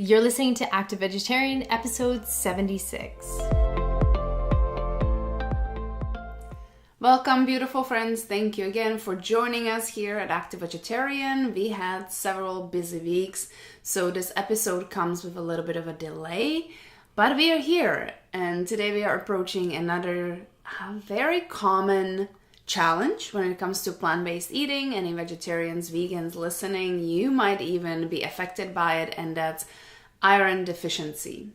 You're listening to Active Vegetarian, episode 76. Welcome, beautiful friends. Thank you again for joining us here at Active Vegetarian. We had several busy weeks, so this episode comes with a little bit of a delay, but we are here, and today we are approaching another very common challenge when it comes to plant-based eating. Any vegetarians, vegans listening, you might even be affected by it, and that's iron deficiency.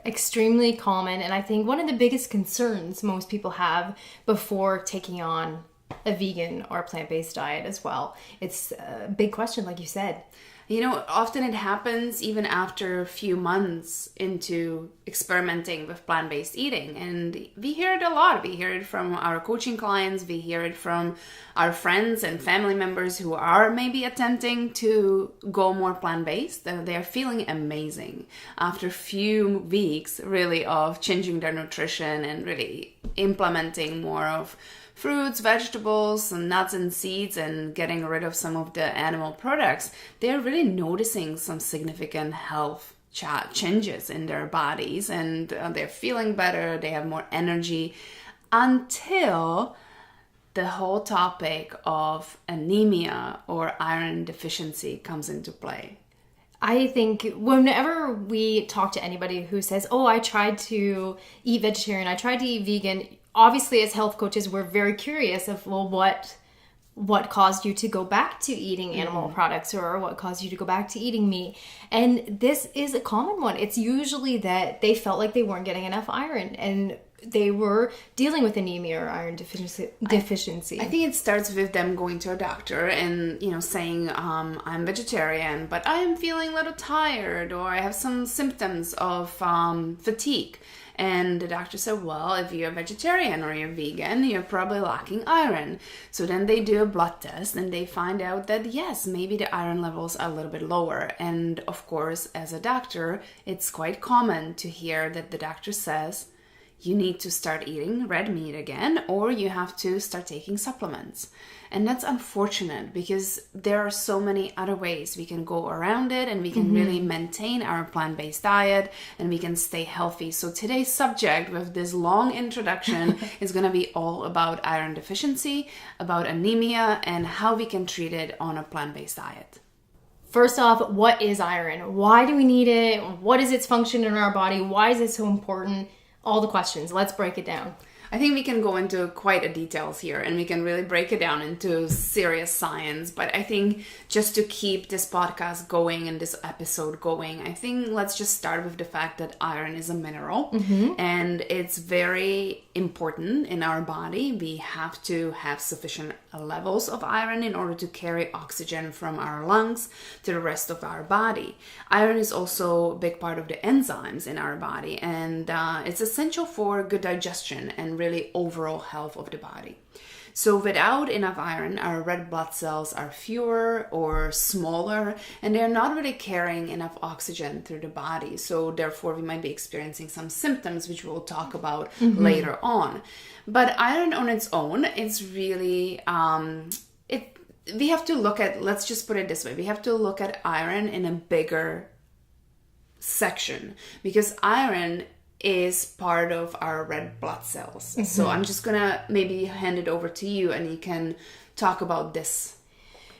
Extremely common, and I think one of the biggest concerns most people have before taking on a vegan or plant-based diet as well. It's a big question, like you said. You know, often it happens even after a few months into experimenting with plant-based eating. And we hear it a lot. We hear it from our coaching clients. We hear it from our friends and family members who are maybe attempting to go more plant-based. They're feeling amazing after a few weeks, really, of changing their nutrition and really implementing more of fruits, vegetables, and nuts and seeds, and getting rid of some of the animal products. They're really noticing some significant health changes in their bodies, and they're feeling better, they have more energy, until the whole topic of anemia or iron deficiency comes into play. I think whenever we talk to anybody who says, oh, I tried to eat vegetarian, I tried to eat vegan, obviously as health coaches, we're very curious of, well, what caused you to go back to eating animal products, or what caused you to go back to eating meat? And this is a common one. It's usually that they felt like they weren't getting enough iron and they were dealing with anemia or iron deficiency. I think it starts with them going to a doctor and, saying, I'm vegetarian, but I am feeling a little tired, or I have some symptoms of fatigue. And the doctor said, well, if you're a vegetarian or you're vegan, you're probably lacking iron. So then they do a blood test and they find out that, yes, maybe the iron levels are a little bit lower. And of course, as a doctor, it's quite common to hear that the doctor says, you need to start eating red meat again, or you have to start taking supplements. And that's unfortunate, because there are so many other ways we can go around it, and we can really maintain our plant-based diet, and we can stay healthy. So today's subject with this long introduction is going to be all about iron deficiency, about anemia, and how we can treat it on a plant-based diet. First off, what is iron? Why do we need it? What is its function in our body? Why is it so important? All the questions. Let's break it down. I think we can go into quite a details here, and we can really break it down into serious science. But I think just to keep this podcast going and this episode going, I think let's just start with the fact that iron is a mineral, and it's very important in our body. We have to have sufficient levels of iron in order to carry oxygen from our lungs to the rest of our body. Iron is also a big part of the enzymes in our body, and it's essential for good digestion and really overall health of the body. So without enough iron, our red blood cells are fewer or smaller, and they're not really carrying enough oxygen through the body. So therefore, we might be experiencing some symptoms, which we'll talk about later on. But iron on its own, it's really, we have to look at, let's just put it this way, we have to look at iron in a bigger section, because iron is part of our red blood cells. So I'm just gonna maybe hand it over to you, and you can talk about this.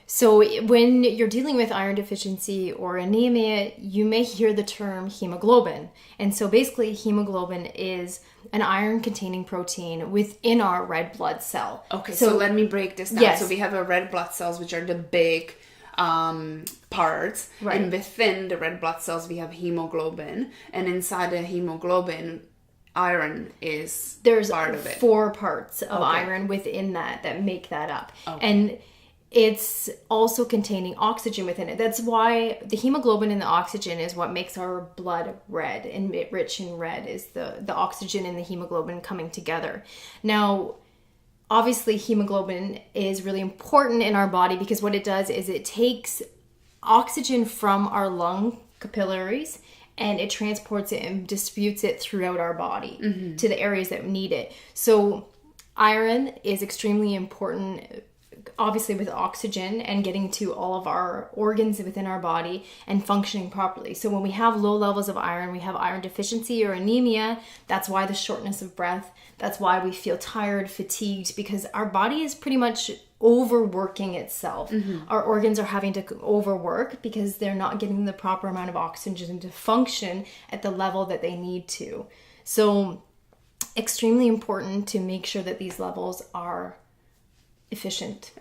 So when you're dealing with iron deficiency or anemia, you may hear the term hemoglobin. And so basically hemoglobin is an iron-containing protein within our red blood cell. Okay, so let me break this down. Yes. So we have our red blood cells, which are the big parts, right. And within the red blood cells we have hemoglobin, and inside the hemoglobin iron is part of it. 4 parts of iron within that make that up. And it's also containing oxygen within it. That's why the hemoglobin and the oxygen is what makes our blood red, and rich in red is the oxygen and the hemoglobin coming together. Now, obviously, hemoglobin is really important in our body, because what it does is it takes oxygen from our lung capillaries and it transports it and distributes it throughout our body to the areas that need it. So iron is extremely important obviously with oxygen and getting to all of our organs within our body and functioning properly. So when we have low levels of iron, we have iron deficiency or anemia. That's why the shortness of breath. That's why we feel tired, fatigued, because our body is pretty much overworking itself. Our organs are having to overwork because they're not getting the proper amount of oxygen to function at the level that they need to. So extremely important to make sure that these levels are efficient.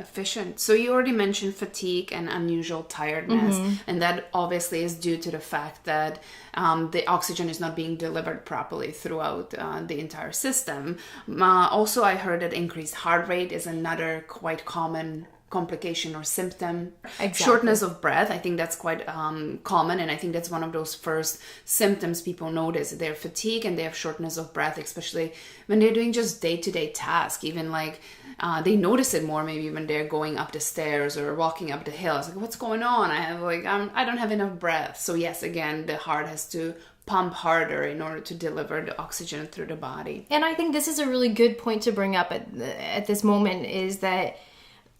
So you already mentioned fatigue and unusual tiredness, and that obviously is due to the fact that the oxygen is not being delivered properly throughout the entire system. Also, I heard that increased heart rate is another quite common complication or symptom. Exactly. Shortness of breath, I think that's quite common, and I think that's one of those first symptoms people notice. They're fatigue and they have shortness of breath, especially when they're doing just day-to-day tasks. Even like they notice it more maybe when they're going up the stairs or walking up the hill. It's like, what's going on? I don't have enough breath. So yes, again, the heart has to pump harder in order to deliver the oxygen through the body. And I think this is a really good point to bring up at this moment, is that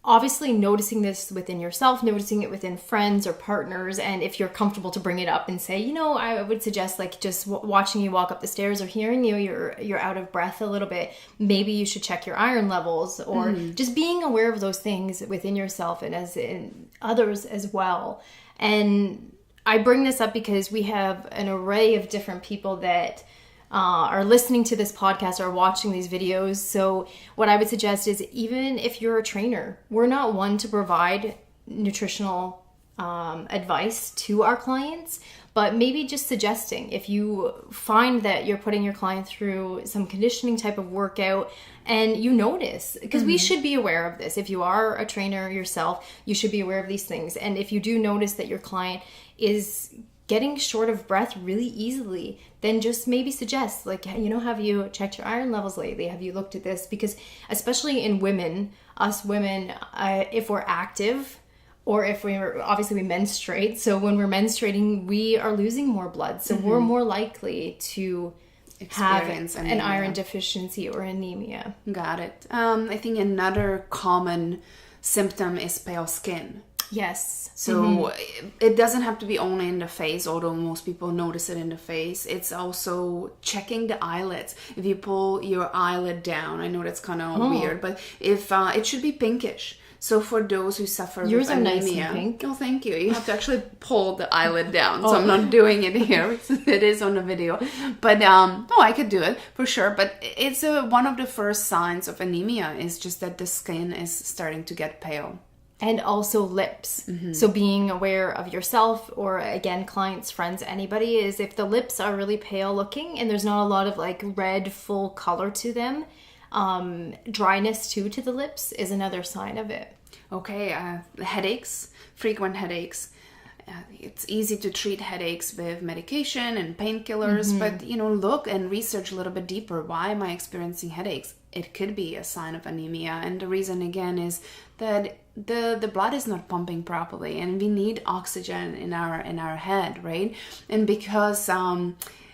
obviously noticing this within yourself, noticing it within friends or partners, and if you're comfortable to bring it up and say, I would suggest like just watching you walk up the stairs or hearing you're out of breath a little bit, maybe you should check your iron levels, or just being aware of those things within yourself and as in others as well. And I bring this up because we have an array of different people that are listening to this podcast or watching these videos. So what I would suggest is, even if you're a trainer, we're not one to provide nutritional advice to our clients, but maybe just suggesting, if you find that you're putting your client through some conditioning type of workout and you notice, because we should be aware of this. If you are a trainer yourself, you should be aware of these things. And if you do notice that your client is getting short of breath really easily, then just maybe suggest, like, have you checked your iron levels lately? Have you looked at this? Because especially in women, us women, if we're active, or if we menstruate. So when we're menstruating, we are losing more blood. So we're more likely to experience have an iron deficiency or anemia. Got it. I think another common symptom is pale skin. Yes. So it doesn't have to be only in the face, although most people notice it in the face. It's also checking the eyelids. If you pull your eyelid down, I know that's kind of weird, but if it should be pinkish. So for those who suffer Yours with anemia, nice and pink. Oh, thank you. You have to actually pull the eyelid down. So I'm not doing it here because it is on the video. But I could do it for sure. But it's one of the first signs of anemia is just that the skin is starting to get pale. And also lips. So being aware of yourself, or again, clients, friends, anybody, is if the lips are really pale looking and there's not a lot of like red full color to them, dryness too to the lips is another sign of it. Okay, headaches, frequent headaches. It's easy to treat headaches with medication and painkillers, but look and research a little bit deeper. Why am I experiencing headaches? It could be a sign of anemia, and the reason again is that the blood is not pumping properly, and we need oxygen in our head, right? And because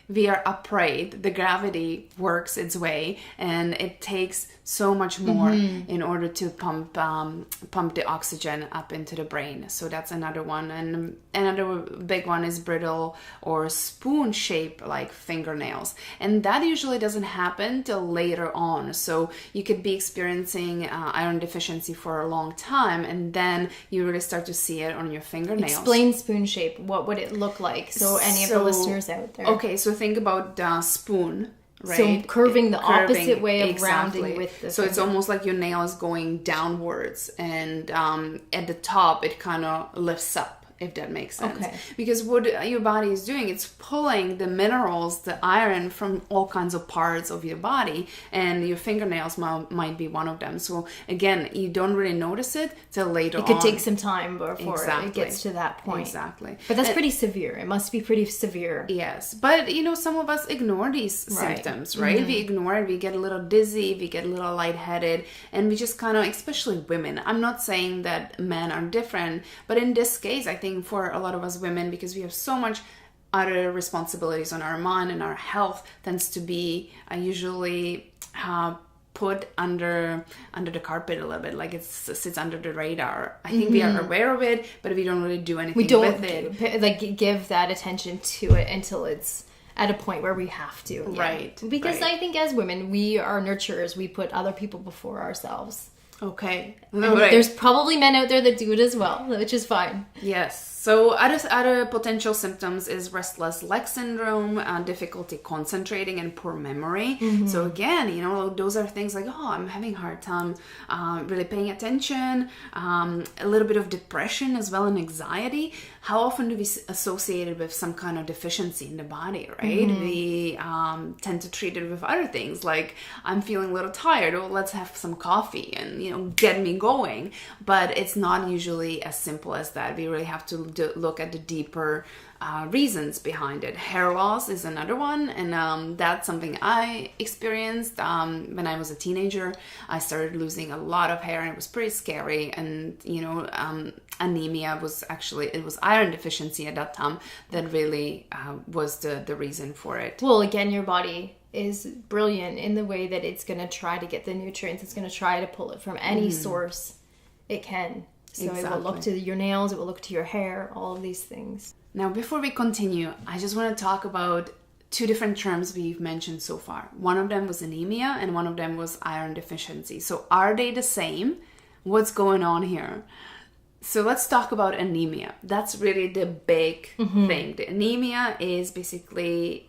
we are upright, the gravity works its way, and it takes so much more in order to pump the oxygen up into the brain. So that's another one. And another big one is brittle or spoon shape like fingernails, and that usually doesn't happen till later on. So you could be experiencing iron deficiency for a long time, and then you really start to see it on your fingernails. Explain spoon shape. What would it look like? So any of the listeners out there. Okay, so think about the spoon. Right? So curving the opposite way of rounding with the So it's almost like your nail is going downwards, and at the top it kind of lifts up, if that makes sense. Okay. Because what your body is doing, it's pulling the minerals, the iron from all kinds of parts of your body, and your fingernails might be one of them. So again, you don't really notice it till later on. It could take some time before it gets to that point. Exactly. But that's pretty severe. It must be pretty severe. Yes. But, some of us ignore these symptoms, right? We ignore it. We get a little dizzy. We get a little lightheaded. And we just kind of, especially women. I'm not saying that men are different. But in this case, I think for a lot of us women, because we have so much other responsibilities on our mind, and our health tends to be usually put under the carpet a little bit, like it sits under the radar. I think we are aware of it, but we don't really do anything with it. Like give that attention to it until it's at a point where we have to. Right. Because I think as women, we are nurturers. We put other people before ourselves. Okay. There's probably men out there that do it as well, which is fine. Yes. So other potential symptoms is restless leg syndrome, difficulty concentrating, and poor memory. So again, those are things like, I'm having a hard time really paying attention, a little bit of depression as well, and anxiety. How often do we associate it with some kind of deficiency in the body, right? We tend to treat it with other things, like I'm feeling a little tired, let's have some coffee and, get me going. But it's not usually as simple as that. We really have to look at the deeper reasons behind it. Hair loss is another one, and that's something I experienced when I was a teenager. I started losing a lot of hair, and it was pretty scary. And anemia was it was iron deficiency at that time that really was the reason for it. Well, again, your body is brilliant in the way that it's going to try to get the nutrients. It's going to try to pull it from any source it can. So It will look to your nails, it will look to your hair, all of these things. Now, before we continue, I just want to talk about two different terms we've mentioned so far. One of them was anemia and one of them was iron deficiency. So are they the same? What's going on here? So let's talk about anemia. That's really the big thing. The anemia is basically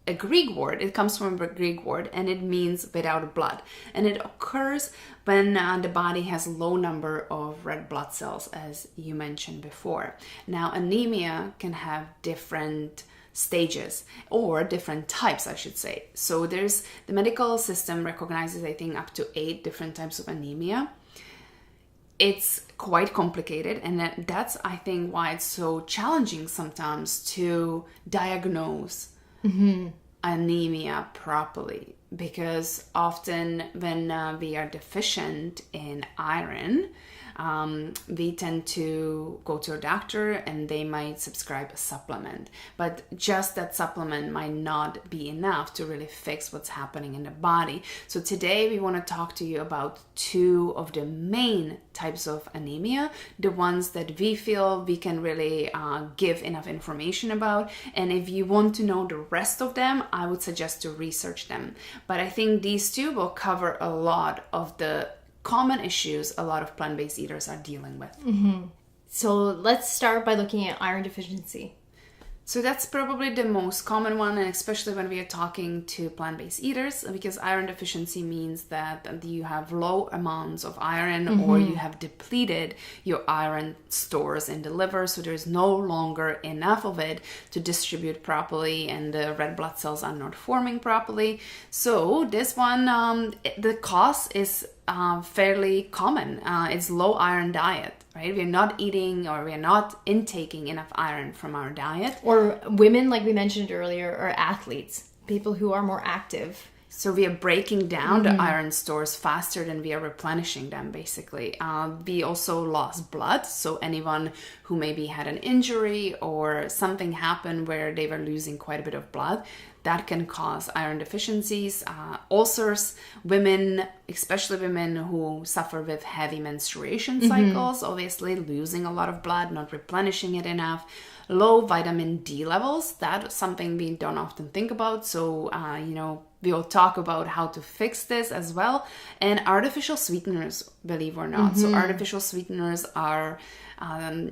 a Greek word. It comes from a Greek word and it means without blood. And it occurs when the body has a low number of red blood cells, as you mentioned before. Now, anemia can have different stages or different types, I should say. So there's the medical system recognizes, I think, up to 8 different types of anemia. It's quite complicated, and that's, I think, why it's so challenging sometimes to diagnose anemia properly, because often when we are deficient in iron, we tend to go to a doctor and they might prescribe a supplement, but just that supplement might not be enough to really fix what's happening in the body. So today we want to talk to you about 2 of the main types of anemia, the ones that we feel we can really give enough information about. And if you want to know the rest of them, I would suggest to research them. But I think these 2 will cover a lot of the common issues a lot of plant-based eaters are dealing with. So let's start by looking at iron deficiency. So that's probably the most common one, and especially when we are talking to plant-based eaters, because iron deficiency means that you have low amounts of iron or you have depleted your iron stores in the liver, so there's no longer enough of it to distribute properly and the red blood cells are not forming properly. So this one, the cause is fairly common. It's low iron diet, right? We're not eating or we're not intaking enough iron from our diet. Or women, like we mentioned earlier, or athletes, people who are more active. So we are breaking down the iron stores faster than we are replenishing them, basically. We also lost blood. So anyone who maybe had an injury or something happened where they were losing quite a bit of blood, that can cause iron deficiencies, ulcers. Women, especially women who suffer with heavy menstruation cycles, obviously losing a lot of blood, not replenishing it enough. Low vitamin D levels, that's something we don't often think about. So, we will talk about how to fix this as well. And artificial sweeteners, believe it or not. So artificial sweeteners are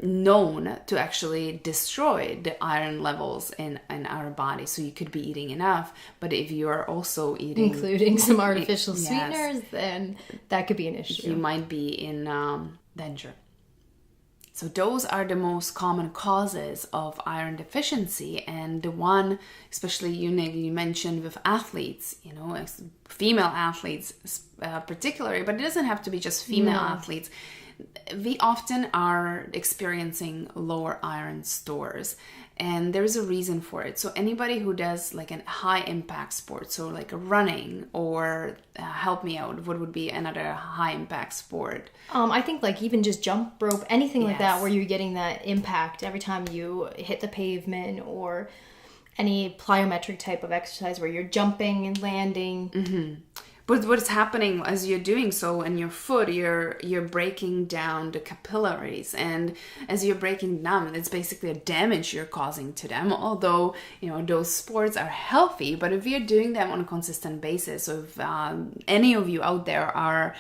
known to actually destroy the iron levels in our body. So you could be eating enough, but if you are also eating... including some artificial sweeteners, then that could be an issue. You might be in danger. So those are the most common causes of iron deficiency, and the one, especially you mentioned with athletes, female athletes particularly, but it doesn't have to be just female athletes. We often are experiencing lower iron stores, and there's a reason for it. So anybody who does like a high impact sport, so like running or help me out, what would be another high impact sport? I think like even just jump rope, anything like that, where you're getting that impact every time you hit the pavement, or any plyometric type of exercise where you're jumping and landing. But what's happening as you're doing so in your foot, you're breaking down the capillaries, and as you're breaking down, it's basically a damage you're causing to them. Although, those sports are healthy, but if you're doing them on a consistent basis, so if any of you out there are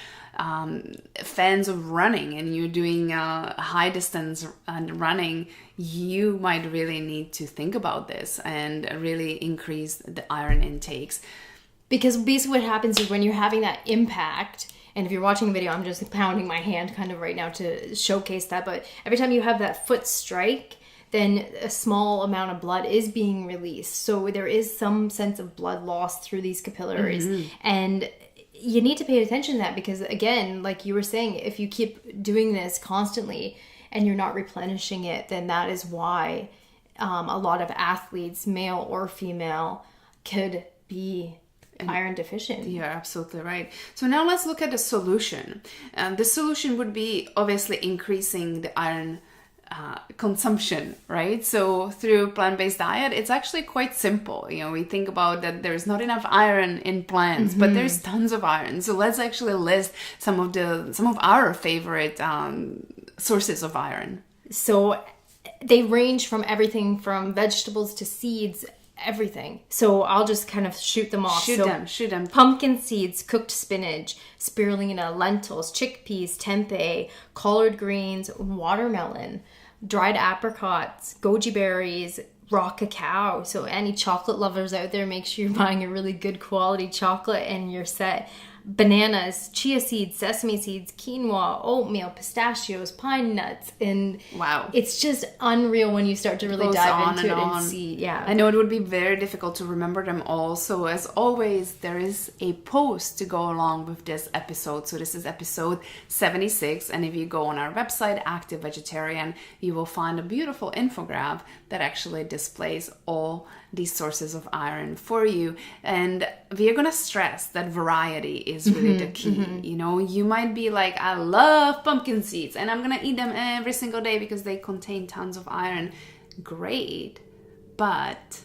fans of running and you're doing high distance running, you might really need to think about this and really increase the iron intakes. Because basically what happens is when you're having that impact, and if you're watching a video, I'm just pounding my hand kind of right now to showcase that, but every time you have that foot strike, then a small amount of blood is being released. So there is some sense of blood loss through these capillaries. And you need to pay attention to that because, again, like you were saying, if you keep doing this constantly and you're not replenishing it, then that is why a lot of athletes, male or female, could be iron deficient. You're absolutely right. So now let's look at the solution. The solution would be obviously increasing the iron consumption, right? So through plant-based diet, it's actually quite simple. We think about that there's not enough iron in plants, but there's tons of iron. So let's actually list some of our favorite sources of iron. So they range from everything from vegetables to seeds, everything. So I'll just kind of shoot them off. Shoot them. Pumpkin seeds, cooked spinach, spirulina, lentils, chickpeas, tempeh, collard greens, watermelon, dried apricots, goji berries, raw cacao. So any chocolate lovers out there, make sure you're buying a really good quality chocolate and you're set. Bananas, chia seeds, sesame seeds, quinoa, oatmeal, pistachios, pine nuts, and wow, it's just unreal when you start to really dive into it and see. Yeah, I know it would be very difficult to remember them all. So as always, there is a post to go along with this episode. So this is episode 76, and if you go on our website, Active Vegetarian, you will find a beautiful infographic that actually displays all these sources of iron for you. And we are going to stress that variety is really the key. You might be like, I love pumpkin seeds and I'm going to eat them every single day because they contain tons of iron. Great. But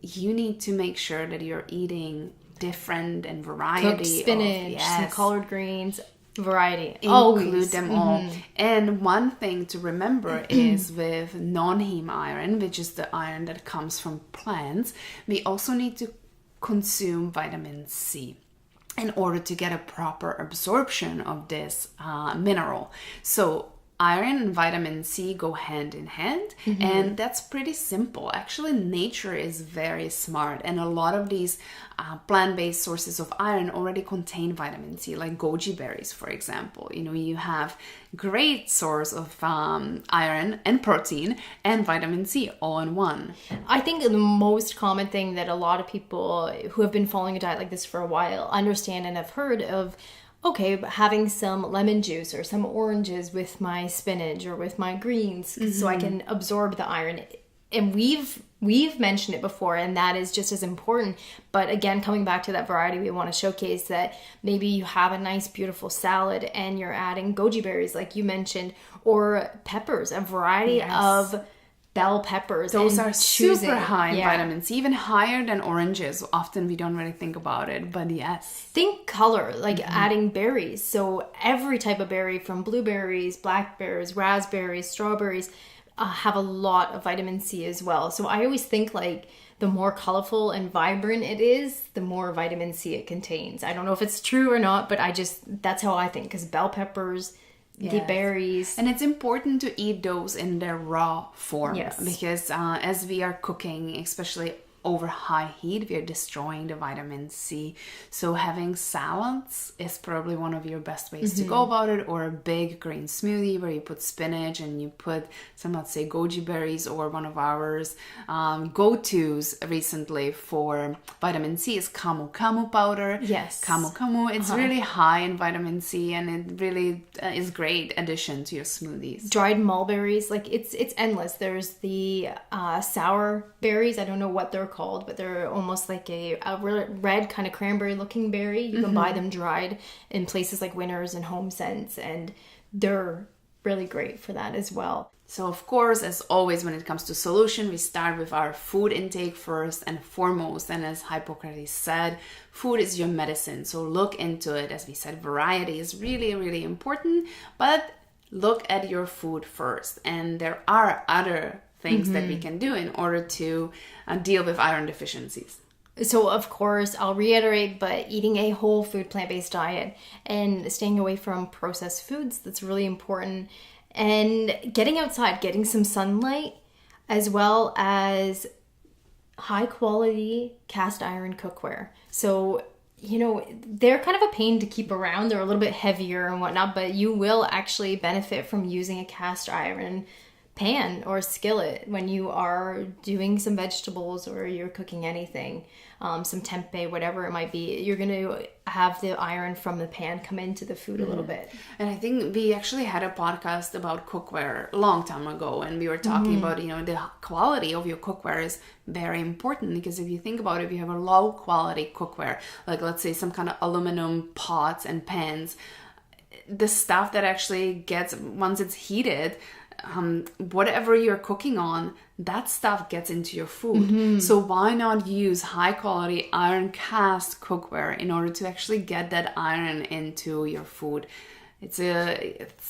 you need to make sure that you're eating different and variety. Cooked spinach, some collard greens, variety. Include them all. And one thing to remember is with non-heme iron, which is the iron that comes from plants, we also need to consume vitamin C in order to get a proper absorption of this mineral. So iron and vitamin C go hand in hand, and that's pretty simple. Actually, nature is very smart, and a lot of these plant-based sources of iron already contain vitamin C, like goji berries, for example. You have great source of iron and protein and vitamin C all in one. I think the most common thing that a lot of people who have been following a diet like this for a while understand and have heard of, okay, having some lemon juice or some oranges with my spinach or with my greens so I can absorb the iron. And we've mentioned it before, and that is just as important. But again, coming back to that variety, we want to showcase that maybe you have a nice, beautiful salad and you're adding goji berries, like you mentioned, or peppers, a variety of bell peppers. Those are super high in vitamin C, even higher than oranges. Often we don't really think about it, but yes. Think color, like adding berries. So every type of berry, from blueberries, blackberries, raspberries, strawberries, have a lot of vitamin C as well. So I always think like the more colorful and vibrant it is, the more vitamin C it contains. I don't know if it's true or not, but that's how I think, because bell peppers, the berries. And it's important to eat those in their raw form, because as we are cooking, especially over high heat, we are destroying the vitamin C. So having salads is probably one of your best ways to go about it, or a big green smoothie where you put spinach and you put some, let's say, goji berries, or one of ours go-tos recently for vitamin C is camu camu powder. Yes. Camu camu. It's really high in vitamin C, and it really is great addition to your smoothies. Dried mulberries, like it's endless. There's the sour berries. I don't know what they're called, but they're almost like a red kind of cranberry looking berry. You can buy them dried in places like Winners and Home Sense, and they're really great for that as well. So of course, as always, when it comes to solution, we start with our food intake first and foremost. And as Hippocrates said, food is your medicine. So look into it. As we said, variety is really, really important, but look at your food first. And there are other things that we can do in order to deal with iron deficiencies. So, of course, I'll reiterate, but eating a whole food plant-based diet and staying away from processed foods, that's really important. And getting outside, getting some sunlight, as well as high quality cast iron cookware. So, you know, they're kind of a pain to keep around. They're a little bit heavier and whatnot, but you will actually benefit from using a cast iron pan or skillet when you are doing some vegetables or you're cooking anything, some tempeh, whatever it might be. You're going to have the iron from the pan come into the food a little bit. And I think we actually had a podcast about cookware a long time ago, and we were talking about, you know, the quality of your cookware is very important, because if you think about it, if you have a low quality cookware, like let's say some kind of aluminum pots and pans, the stuff that actually gets, once it's heated, whatever you're cooking on, that stuff gets into your food. So why not use high quality iron cast cookware in order to actually get that iron into your food? It's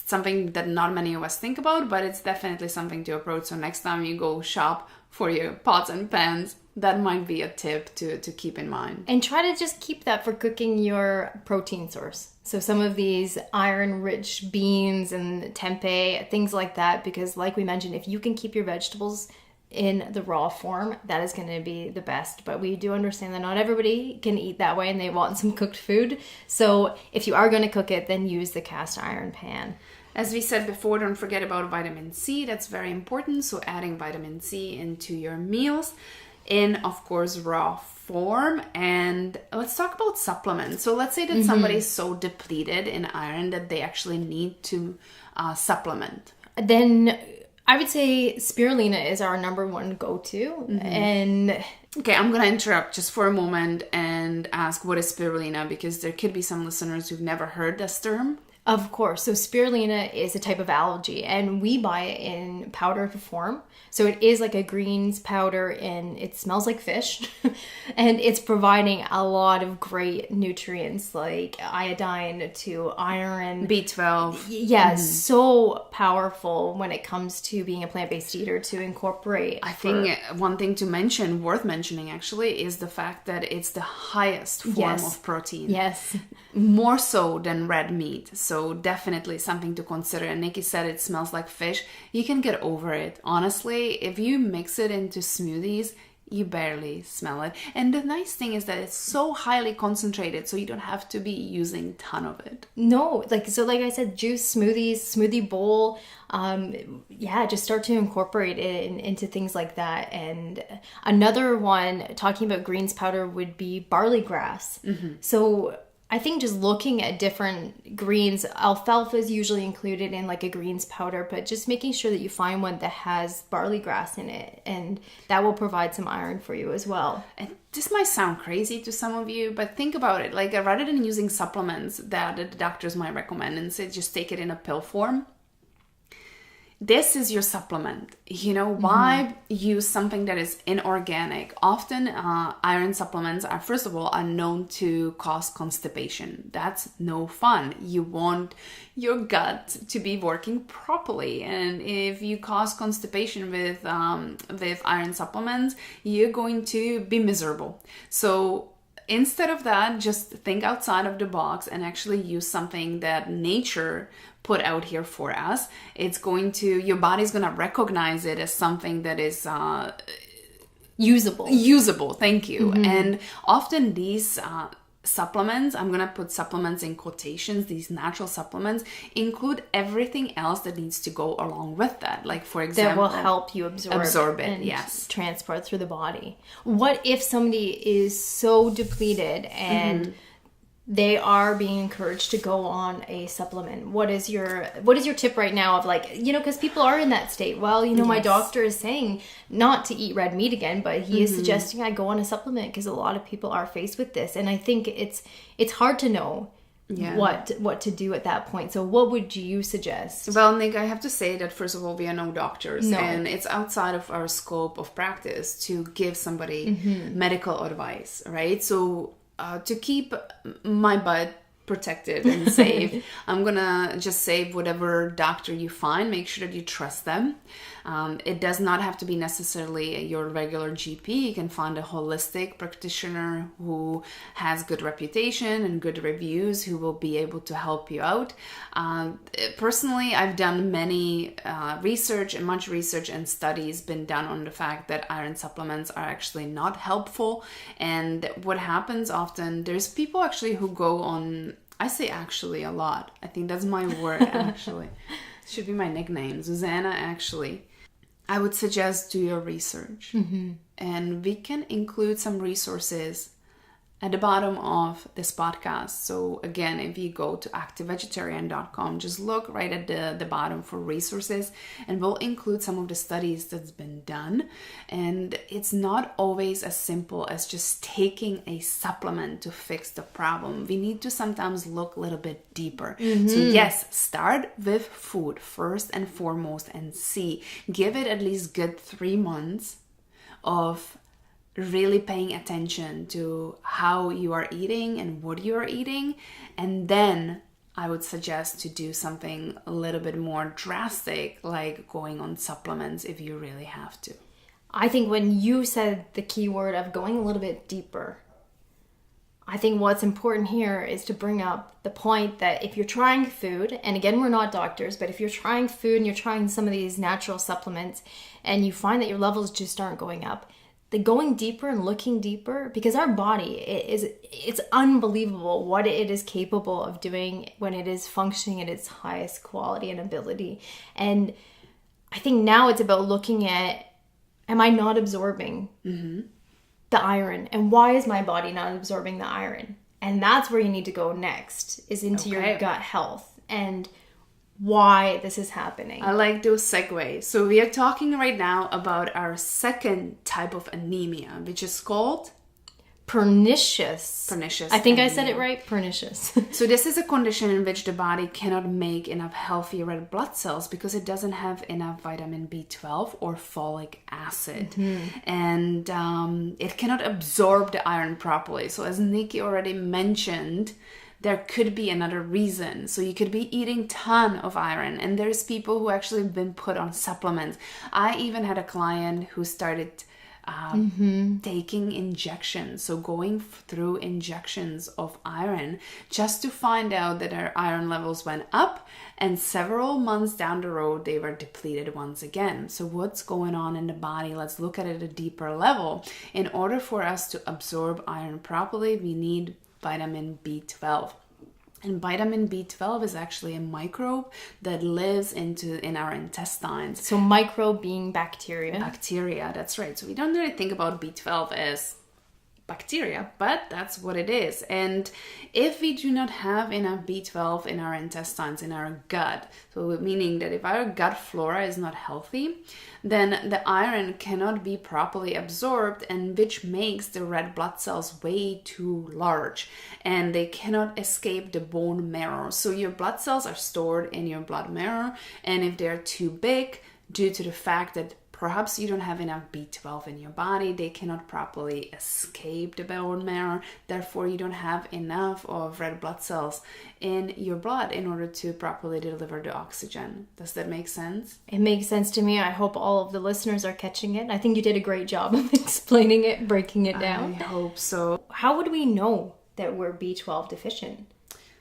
something that not many of us think about, but it's definitely something to approach. So next time you go shop for your pots and pans, that might be a tip to keep in mind. And try to just keep that for cooking your protein source. So some of these iron-rich beans and tempeh, things like that, because like we mentioned, if you can keep your vegetables in the raw form, that is going to be the best. But we do understand that not everybody can eat that way and they want some cooked food. So if you are going to cook it, then use the cast iron pan. As we said before, don't forget about vitamin C. That's very important. So adding vitamin C into your meals in, of course, raw form. And let's talk about supplements. So let's say that somebody is so depleted in iron that they actually need to supplement. Then I would say spirulina is our number one go-to. And okay, I'm going to interrupt just for a moment and ask, what is spirulina? Because there could be some listeners who've never heard this term. Of course. So spirulina is a type of algae, and we buy it in powder form. So it is like a greens powder, and it smells like fish. And it's providing a lot of great nutrients like iodine to iron. B12. Yeah, so powerful when it comes to being a plant-based eater to incorporate. I think one thing to mention, worth mentioning actually, is the fact that it's the highest form of protein. Yes. More so than red meat. So definitely something to consider. And Nikki said it smells like fish. You can get over it. Honestly, if you mix it into smoothies, you barely smell it. And the nice thing is that it's so highly concentrated, so you don't have to be using a ton of it. No, like I said, juice, smoothies, smoothie bowl, just start to incorporate it into things like that. And another one, talking about greens powder, would be barley grass. So I think just looking at different greens, alfalfa is usually included in like a greens powder, but just making sure that you find one that has barley grass in it, and that will provide some iron for you as well. And this might sound crazy to some of you, but think about it. Like, rather than using supplements that the doctors might recommend and say just take it in a pill form, this is your supplement. You know, why use something that is inorganic? Often iron supplements are, first of all, are known to cause constipation. That's no fun. You want your gut to be working properly. And if you cause constipation with iron supplements, you're going to be miserable. So instead of that, just think outside of the box and actually use something that nature put out here for us. It's going to, your body's going to recognize it as something that is usable. Thank you. And often these supplements, I'm going to put supplements in quotations, these natural supplements include everything else that needs to go along with that. Like, for example, that will help you absorb it and transport through the body. What if somebody is so depleted and they are being encouraged to go on a supplement? What is your tip right now of, like, you know, because people are in that state. Well, you know, my doctor is saying not to eat red meat again, but he is suggesting I go on a supplement, because a lot of people are faced with this. And I think it's hard to know what to do at that point. So what would you suggest? Well, Nick, I have to say that first of all, we are no doctors, No. and it's outside of our scope of practice to give somebody medical advice, right? So to keep my butt protected and safe, I'm gonna just say whatever doctor you find, make sure that you trust them. It does not have to be necessarily your regular GP. You can find a holistic practitioner who has good reputation and good reviews, who will be able to help you out. Personally, I've done many much research and studies been done on the fact that iron supplements are actually not helpful. And what happens often, there's people actually who go on, I say actually a lot. I think that's my word, actually. Should be my nickname, Susanna, actually. I would suggest do your research. And we can include some resources at the bottom of this podcast. So again, if you go to activevegetarian.com, just look right at the bottom for resources, and we'll include some of the studies that's been done. And it's not always as simple as just taking a supplement to fix the problem. We need to sometimes look a little bit deeper. So yes, start with food first and foremost and see. Give it at least good 3 months of really paying attention to how you are eating and what you are eating. And then I would suggest to do something a little bit more drastic, like going on supplements if you really have to. I think when you said the key word of going a little bit deeper, I think what's important here is to bring up the point that if you're trying food, and again, we're not doctors, but if you're trying food and you're trying some of these natural supplements and you find that your levels just aren't going up, the going deeper and looking deeper, because our body it's unbelievable what it is capable of doing when it is functioning at its highest quality and ability. And I think now it's about looking at, am I not absorbing the iron, and why is my body not absorbing the iron? And that's where you need to go next, is into your gut health and why this is happening. I like those segues. So we are talking right now about our second type of anemia, which is called pernicious. I think anemia. I said it right. Pernicious. So this is a condition in which the body cannot make enough healthy red blood cells because it doesn't have enough vitamin B12 or folic acid. And it cannot absorb the iron properly. So as Nikki already mentioned, there could be another reason. So you could be eating a ton of iron, and there's people who actually have been put on supplements. I even had a client who started taking injections, so going through injections of iron just to find out that her iron levels went up, and several months down the road they were depleted once again. So what's going on in the body? Let's look at it at a deeper level. In order for us to absorb iron properly, we need vitamin B12. And vitamin B12 is actually a microbe that lives in our intestines. So microbe being bacteria. Bacteria, that's right. So we don't really think about B12 as bacteria, but that's what it is. And if we do not have enough B12 in our intestines, in our gut, so meaning that if our gut flora is not healthy, then the iron cannot be properly absorbed, and which makes the red blood cells way too large, and they cannot escape the bone marrow. So your blood cells are stored in your blood marrow, and if they're too big, due to the fact that perhaps you don't have enough B12 in your body, they cannot properly escape the bone marrow. Therefore, you don't have enough of red blood cells in your blood in order to properly deliver the oxygen. Does that make sense? It makes sense to me. I hope all of the listeners are catching it. I think you did a great job of explaining it, breaking it down. I hope so. How would we know that we're B12 deficient?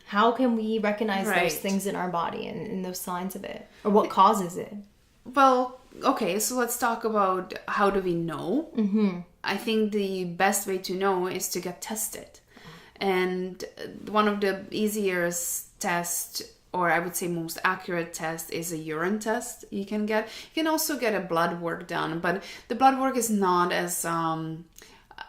How can we recognize those things in our body and those signs of it? Or what causes it? Well, okay, so let's talk about how do we know. I think the best way to know is to get tested. And one of the easiest tests, or I would say most accurate test, is a urine test you can get. You can also get a blood work done, but the blood work is not as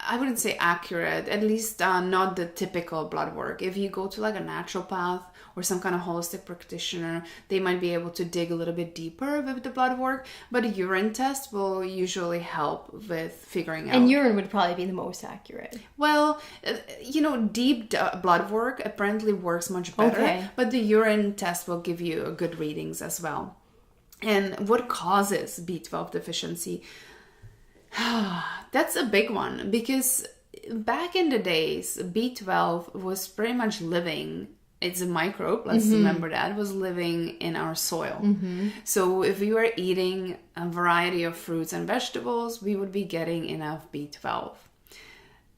I wouldn't say accurate, at least not the typical blood work. If you go to like a naturopath or some kind of holistic practitioner, they might be able to dig a little bit deeper with the blood work, but a urine test will usually help with figuring out. And urine would probably be the most accurate. Well, deep blood work apparently works much better, but the urine test will give you good readings as well. And what causes B12 deficiency? That's a big one, because back in the days, B12 was pretty much living. It's a microbe, let's remember that, was living in our soil. So if we were eating a variety of fruits and vegetables, we would be getting enough B12.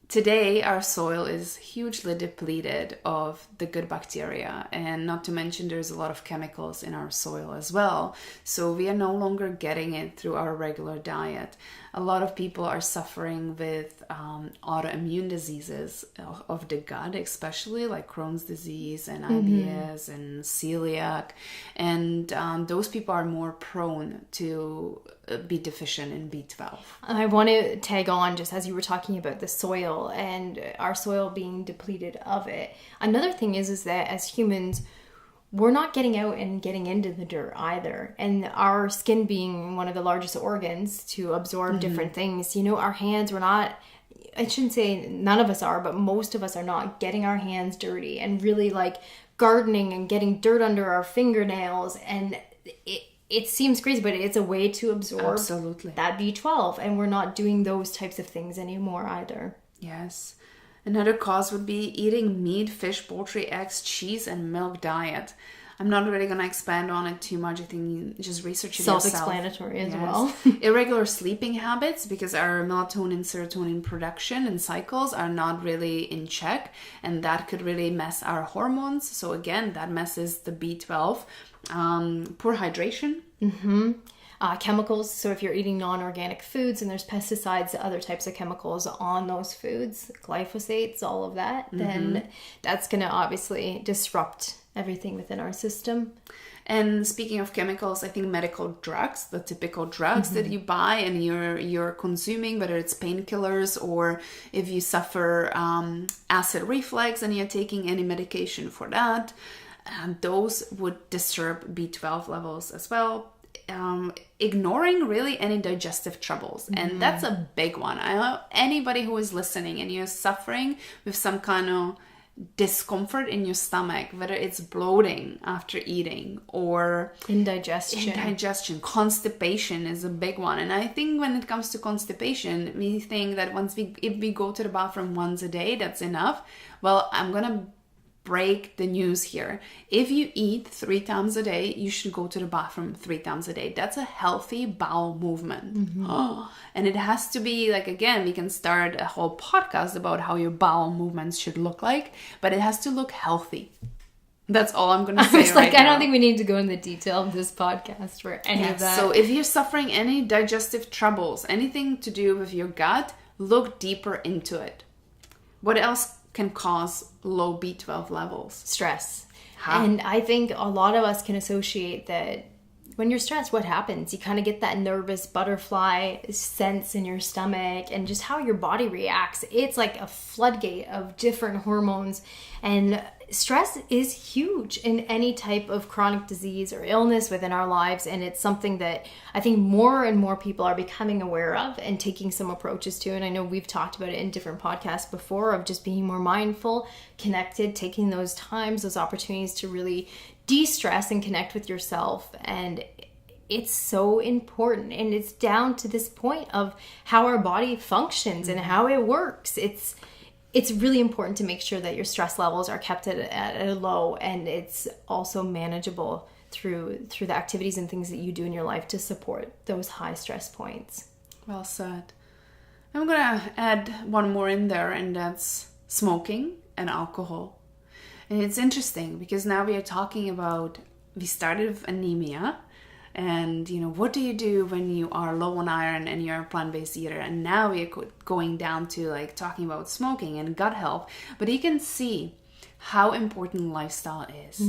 Today, our soil is hugely depleted of the good bacteria, and not to mention there's a lot of chemicals in our soil as well. So we are no longer getting it through our regular diet. A lot of people are suffering with autoimmune diseases of the gut, especially like Crohn's disease and IBS and celiac. And those people are more prone to be deficient in B12. I want to tag on, just as you were talking about the soil and our soil being depleted of it. Another thing is that as humans, we're not getting out and getting into the dirt either. And our skin being one of the largest organs to absorb different things, our hands, I shouldn't say none of us are, but most of us are not getting our hands dirty and really like gardening and getting dirt under our fingernails. And it seems crazy, but it's a way to absorb that B12. And we're not doing those types of things anymore either. Yes. Another cause would be eating meat, fish, poultry, eggs, cheese, and milk diet. I'm not really going to expand on it too much. I think you just research it yourself. Self-explanatory as well. Irregular sleeping habits, because our melatonin, serotonin production and cycles are not really in check, and that could really mess our hormones. So again, that messes the B12. Poor hydration. Chemicals. So if you're eating non-organic foods and there's pesticides, other types of chemicals on those foods, glyphosates, all of that, then that's going to obviously disrupt everything within our system. And speaking of chemicals, I think medical drugs, the typical drugs that you buy and you're consuming, whether it's painkillers or if you suffer acid reflux and you're taking any medication for that, those would disturb B12 levels as well. Ignoring really any digestive troubles, and that's a big one. I know anybody who is listening and you're suffering with some kind of discomfort in your stomach, whether it's bloating after eating or indigestion, constipation is a big one. And I think when it comes to constipation, we think that if we go to the bathroom once a day, that's enough. Well, I'm gonna break the news here. If you eat 3 times a day, you should go to the bathroom 3 times a day. That's a healthy bowel movement. And it has to be like, again, we can start a whole podcast about how your bowel movements should look like, but it has to look healthy. That's all I'm going to say right now. I don't think we need to go into the detail of this podcast for any of that. So if you're suffering any digestive troubles, anything to do with your gut, look deeper into it. What else can cause low B12 levels? Stress. And I think a lot of us can associate that when you're stressed, what happens? You kind of get that nervous butterfly sense in your stomach and just how your body reacts. It's like a floodgate of different hormones, and stress is huge in any type of chronic disease or illness within our lives, and it's something that I think more and more people are becoming aware of and taking some approaches to. And I know we've talked about it in different podcasts before, of just being more mindful, connected, taking those times, those opportunities to really de-stress and connect with yourself. And it's so important, and it's down to this point of how our body functions and how it works. It's really important to make sure that your stress levels are kept at a low, and it's also manageable through the activities and things that you do in your life to support those high stress points. Well said. I'm going to add one more in there, and that's smoking and alcohol. And it's interesting because now we are talking about, we started with anemia, and what do you do when you are low on iron and you're a plant-based eater, and now we're going down to like talking about smoking and gut health. But you can see how important lifestyle is.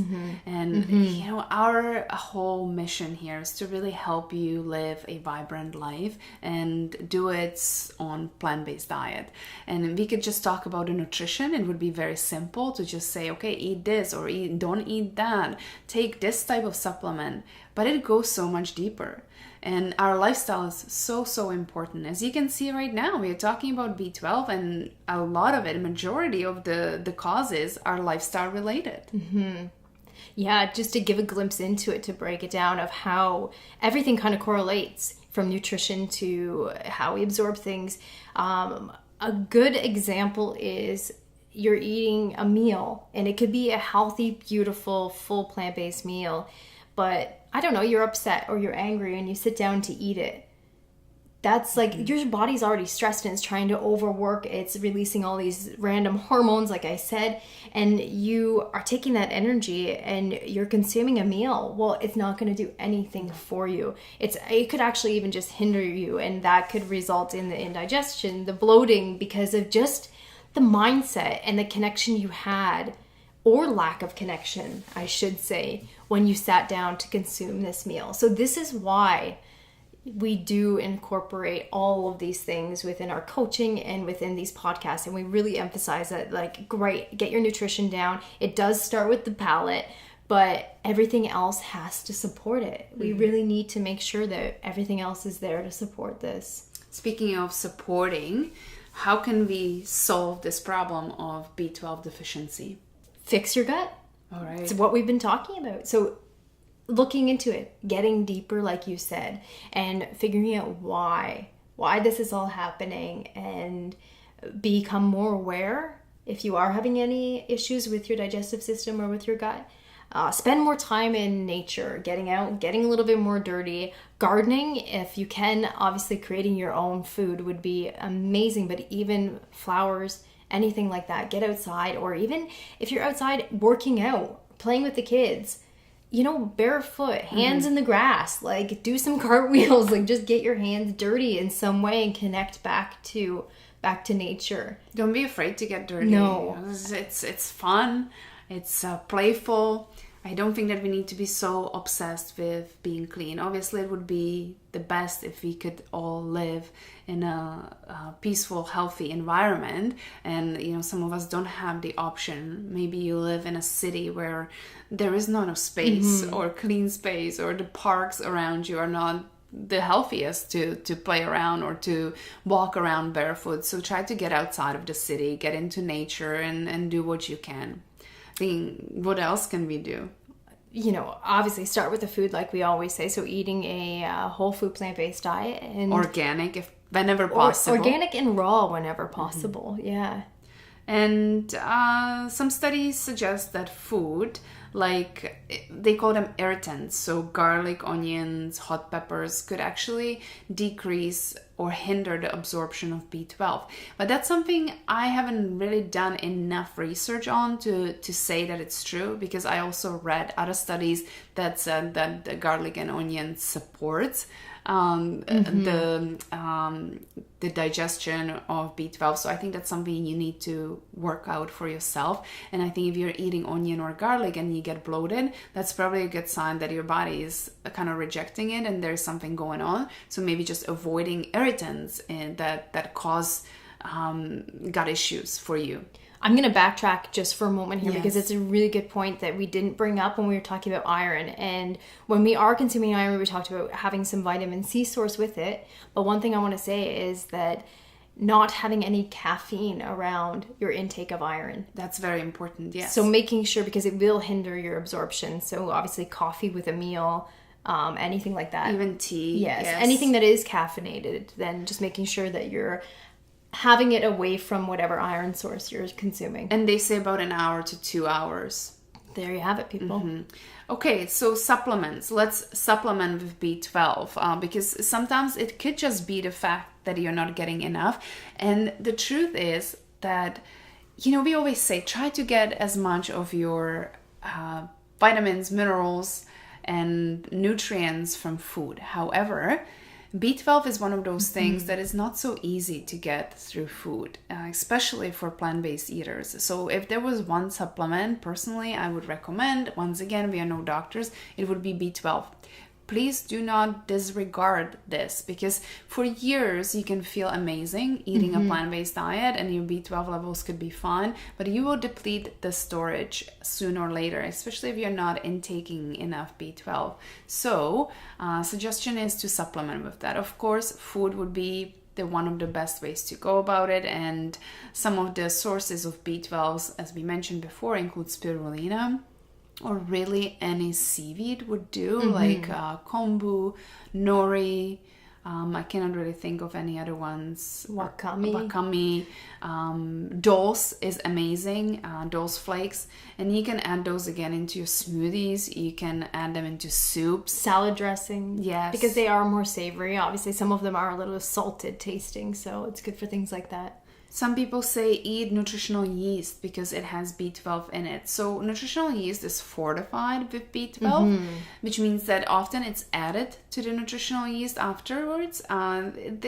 And you know, our whole mission here is to really help you live a vibrant life and do it on plant-based diet. And we could just talk about the nutrition. It would be very simple to just say, okay, eat this, or don't eat that, take this type of supplement, but it goes so much deeper. And our lifestyle is so important. As you can see right now, we are talking about B12, and a lot of it, a majority of the causes are lifestyle related. Yeah, just to give a glimpse into it, to break it down of how everything kind of correlates from nutrition to how we absorb things. A good example is you're eating a meal, and it could be a healthy, beautiful, full plant-based meal, but I don't know, you're upset or you're angry and you sit down to eat it. That's like, your body's already stressed and it's trying to overwork. It's releasing all these random hormones, like I said, and you are taking that energy and you're consuming a meal. Well, it's not going to do anything for you. It could actually even just hinder you, and that could result in the indigestion, the bloating, because of just the mindset and the connection you had, or lack of connection, I should say, when you sat down to consume this meal. So this is why we do incorporate all of these things within our coaching and within these podcasts. And we really emphasize that, like, great, get your nutrition down. It does start with the palate, but everything else has to support it. We really need to make sure that everything else is there to support this. Speaking of supporting, how can we solve this problem of B12 deficiency? Fix your gut. All right. It's what we've been talking about. So looking into it, getting deeper, like you said, and figuring out why this is all happening, and become more aware if you are having any issues with your digestive system or with your gut. Spend more time in nature, getting out, getting a little bit more dirty, gardening if you can. Obviously, creating your own food would be amazing, but even flowers, anything like that, get outside. Or even if you're outside working out, playing with the kids, you know, barefoot, hands in the grass, like do some cartwheels, like just get your hands dirty in some way and connect back to nature. Don't be afraid to get dirty. No. It's fun. It's playful. I don't think that we need to be so obsessed with being clean. Obviously, it would be the best if we could all live in a peaceful, healthy environment. And, you know, some of us don't have the option. Maybe you live in a city where there is not enough space or clean space, or the parks around you are not the healthiest to play around or to walk around barefoot. So try to get outside of the city, get into nature, and do what you can. What else can we do? You know, obviously start with the food, like we always say. So eating a whole food plant-based diet, and organic whenever possible. Organic and raw whenever possible. Yeah. And some studies suggest that food, like they call them irritants, so garlic, onions, hot peppers, could actually decrease or hinder the absorption of B12. But that's something I haven't really done enough research on to say that it's true, because I also read other studies that said that the garlic and onion supports the digestion of B12. So I think that's something you need to work out for yourself. And I think if you're eating onion or garlic and you get bloated, that's probably a good sign that your body is kind of rejecting it and there's something going on. So maybe just avoiding irritants and that cause gut issues for you. I'm going to backtrack just for a moment here, Yes. because it's a really good point that we didn't bring up when we were talking about iron. And when we are consuming iron, we talked about having some vitamin C source with it. But one thing I want to say is that not having any caffeine around your intake of iron. That's very important, yes. So making sure, because it will hinder your absorption. So obviously coffee with a meal, anything like that. Even tea. Yes. Anything that is caffeinated, then just making sure that you're having it away from whatever iron source you're consuming. And they say about an hour to 2 hours. There you have it, people. Mm-hmm. Okay, so supplements. Let's supplement with B12 because sometimes it could just be the fact that you're not getting enough. And the truth is that, you know, we always say try to get as much of your vitamins, minerals, and nutrients from food. However, B12 is one of those things that is not so easy to get through food, especially for plant-based eaters. So if there was one supplement, personally, I would recommend, once again, we are no doctors, it would be B12. Please do not disregard this, because for years you can feel amazing eating a plant-based diet and your B12 levels could be fine, but you will deplete the storage sooner or later, especially if you're not intaking enough B12. So suggestion is to supplement with that. Of course, food would be one of the best ways to go about it, and some of the sources of B12s, as we mentioned before, include spirulina, or really any seaweed would do, like kombu, nori. I cannot really think of any other ones. Wakame. Dulse is amazing, dulse flakes. And you can add those again into your smoothies. You can add them into soups. Salad dressing. Yes. Because they are more savory. Obviously, some of them are a little salted tasting, so it's good for things like that. Some people say eat nutritional yeast because it has B12 in it. So nutritional yeast is fortified with B12, which means that often it's added to the nutritional yeast afterwards. With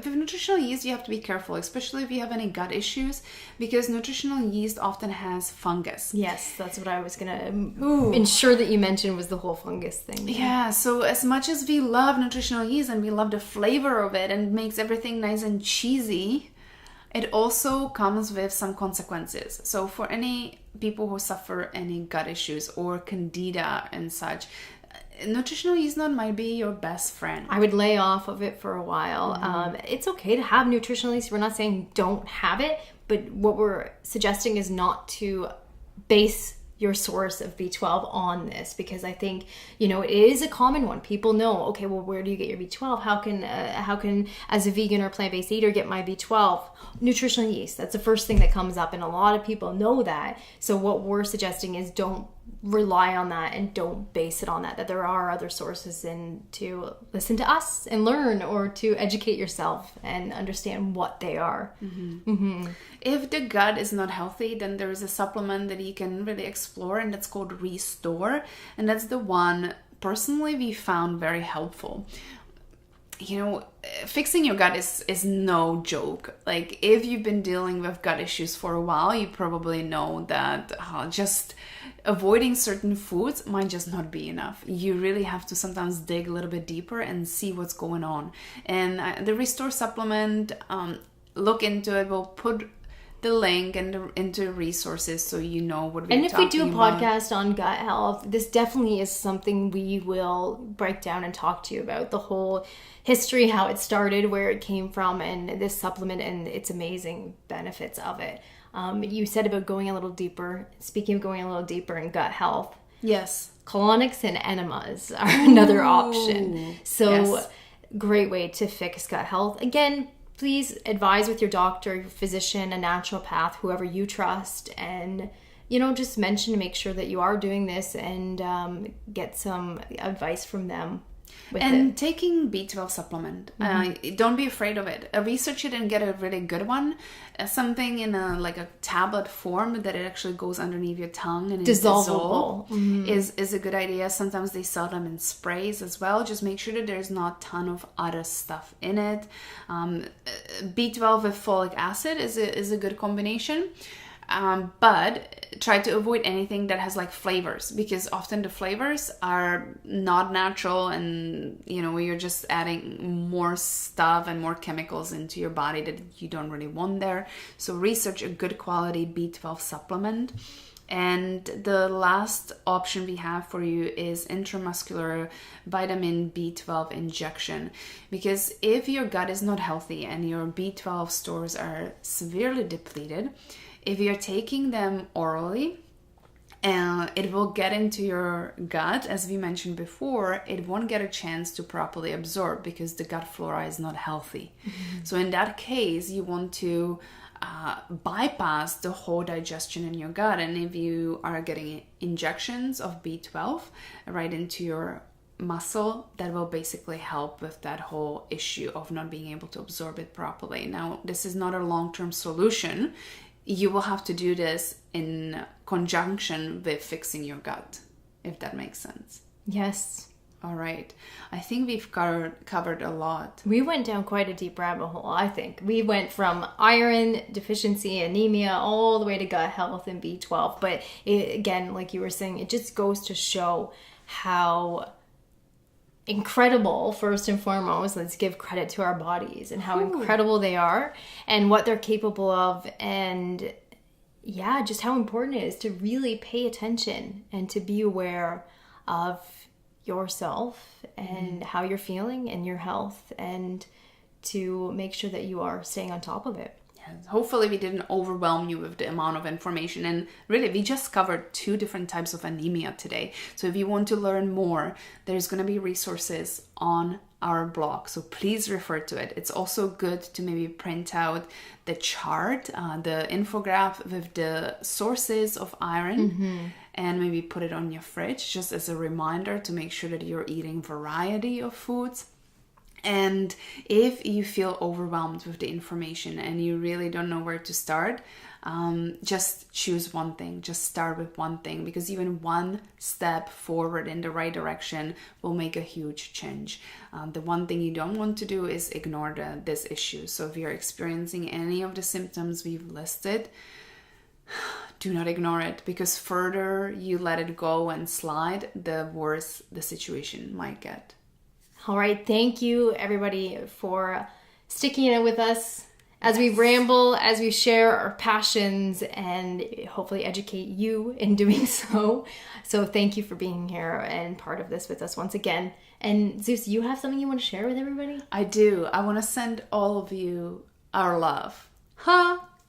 nutritional yeast, you have to be careful, especially if you have any gut issues, because nutritional yeast often has fungus. Yes, that's what I was going to ensure that you mentioned, was the whole fungus thing. Yeah, so as much as we love nutritional yeast and we love the flavor of it and makes everything nice and cheesy, it also comes with some consequences. So for any people who suffer any gut issues or candida and such, nutritional yeast might be your best friend. I would lay off of it for a while. It's okay to have nutritional yeast. We're not saying don't have it, but what we're suggesting is not to base your source of B12 on this, because I think, it is a common one. People know, okay, well, where do you get your B12? How can as a vegan or plant-based eater get my B12? Nutritional yeast. That's the first thing that comes up, and a lot of people know that. So what we're suggesting is don't rely on that and don't base it on that there are other sources, and to listen to us and learn, or to educate yourself and understand what they are. If the gut is not healthy, then there is a supplement that you can really explore, and that's called Restore, and that's the one personally we found very helpful. Fixing your gut is no joke. Like, if you've been dealing with gut issues for a while, you probably know that just avoiding certain foods might just not be enough. You really have to sometimes dig a little bit deeper and see what's going on. And the Restore supplement, look into it. We'll put the link into resources so you know what we're talking about. And if we do a podcast on gut health, this definitely is something we will break down and talk to you about. The whole history, how it started, where it came from, and this supplement and its amazing benefits of it. You said about going a little deeper. Speaking of going a little deeper in gut health. Yes. Colonics and enemas are another option. So great way to fix gut health. Again, please advise with your doctor, your physician, a naturopath, whoever you trust, and just mention to make sure that you are doing this, and get some advice from them. Taking B12 supplement, don't be afraid of it. Research it and get a really good one. Something in a tablet form that it actually goes underneath your tongue and is dissolvable is a good idea. Sometimes they sell them in sprays as well. Just make sure that there's not a ton of other stuff in it. B12 with folic acid is a good combination. But try to avoid anything that has flavors, because often the flavors are not natural, and you're just adding more stuff and more chemicals into your body that you don't really want there. So research a good quality B12 supplement. And the last option we have for you is intramuscular vitamin B12 injection, because if your gut is not healthy and your B12 stores are severely depleted, if you're taking them orally, it will get into your gut. As we mentioned before, it won't get a chance to properly absorb because the gut flora is not healthy. So in that case, you want to bypass the whole digestion in your gut. And if you are getting injections of B12 right into your muscle, that will basically help with that whole issue of not being able to absorb it properly. Now, this is not a long-term solution. You will have to do this in conjunction with fixing your gut, if that makes sense. Yes. All right. I think we've covered a lot. We went down quite a deep rabbit hole, I think. We went from iron deficiency, anemia, all the way to gut health and B12. But again, like you were saying, it just goes to show how incredible, first and foremost, let's give credit to our bodies and how incredible they are and what they're capable of. And yeah, just how important it is to really pay attention and to be aware of yourself and how you're feeling and your health, and to make sure that you are staying on top of it. Hopefully we didn't overwhelm you with the amount of information, and really we just covered 2 different types of anemia today. So if you want to learn more, there's going to be resources on our blog, so please refer to it. It's also good to maybe print out the chart, the infographic with the sources of iron, and maybe put it on your fridge just as a reminder to make sure that you're eating variety of foods. And if you feel overwhelmed with the information and you really don't know where to start, just choose one thing. Just start with one thing, because even one step forward in the right direction will make a huge change. The one thing you don't want to do is ignore this issue. So if you're experiencing any of the symptoms we've listed, do not ignore it, because further you let it go and slide, the worse the situation might get. All right. Thank you, everybody, for sticking in it with us as we ramble, as we share our passions, and hopefully educate you in doing so. So thank you for being here and part of this with us once again. And Zeus, you have something you want to share with everybody? I do. I want to send all of you our love.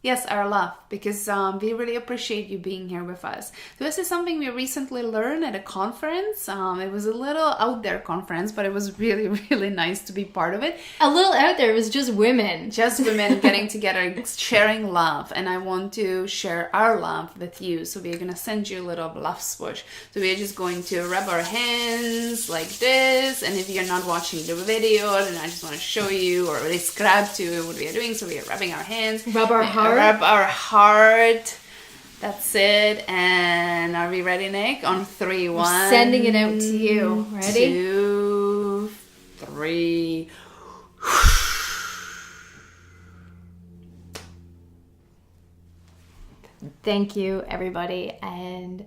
Yes, our love, because we really appreciate you being here with us. So this is something we recently learned at a conference. It was a little out there conference, but it was really, really nice to be part of it. A little out there. It was just women. Just women getting together, sharing love. And I want to share our love with you. So we're going to send you a little love swoosh. So we're just going to rub our hands like this. And if you're not watching the video, then I just want to show you or describe to you what we are doing. So we are rubbing our hands. Rub our heart. Rub our heart. That's it. And are we ready, Nick? On 3, 1. We're sending it out to you. Ready? 2, 3. Thank you, everybody. And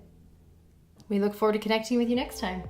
we look forward to connecting with you next time.